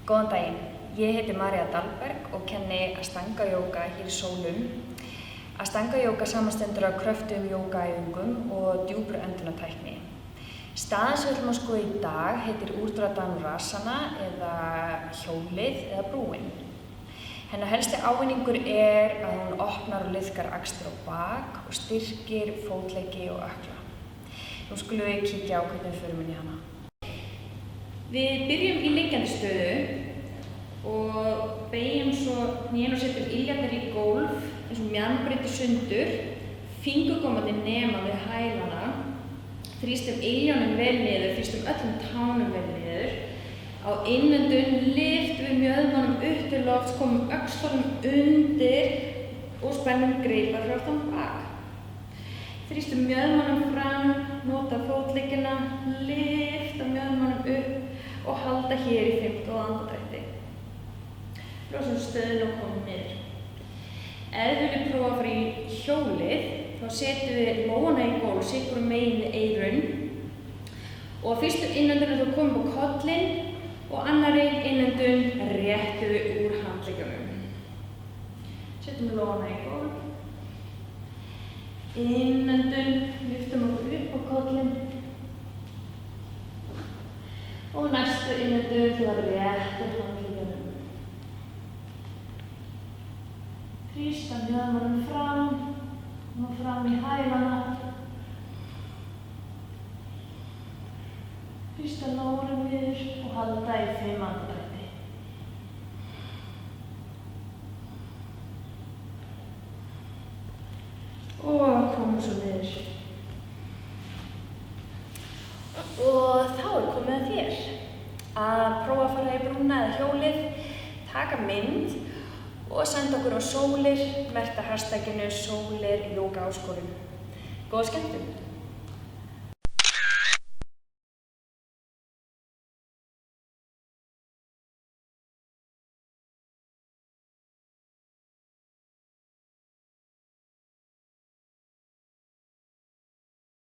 Góðan daginn, ég heiti María Dahlberg og kenni Astanga jóga hér í Sólum. Astanga jóga samanstendur af kröftugum jógaæfingum og djúpri öndunartækni. Staðan sem við ætlum að skoða í dag heitir Urdhva Dhanurasana eða hjólið eða brúin. Hennar helsti ávinningur að hún opnar og liðkar axlir og bak og styrkir fótleggi og ökkla. Nú skulum við kíkja á hvernig við förum inn í hana. Við byrjum í liggjandi stöðu og beygjum svo hnén og setjum iljarnar í gólf eins og mjaðmarbreiddir sundur, fingurgómarnir nema við hælana, þrýstum iljónum vel niður, þrýstum öllum tánum vel niður. Á innöndun lyftum við mjöðmunum upp til lofts, komum öxlunum undir og spennum greipar frá aftan bak. Þrýstum mjöðmunum fram, nota fótleggina, lyfta mjöðmunum upp og halda hér í 15 andardrætti. Losum stöðun og komum niður. Ef við viljum prófa að fara í hjólið, þá setjum við lófana í gólf, sikkurum megin við eyrun. Og fyrstu innöndun þá komum við á kollinn og annarri innöndun réttum við úr handleggjunum. Setjum við lófana í gólf. Innöndun, lyftum okkur upp á kollinn. Og næstu innöndun þá réttum handleggjunum. Þrýsta mjöðmunum fram og fram í hælana. Þrýsta lófanum niður og halda í 5 andardrætti. Og komum svo niður. Og þá komið að þér. Að prófa að fara í brúna eða hjólið, taka mynd og senda okkur á Sólir, merkta hashtaginu Sólir Jóga Áskorun. Góða skemmtun!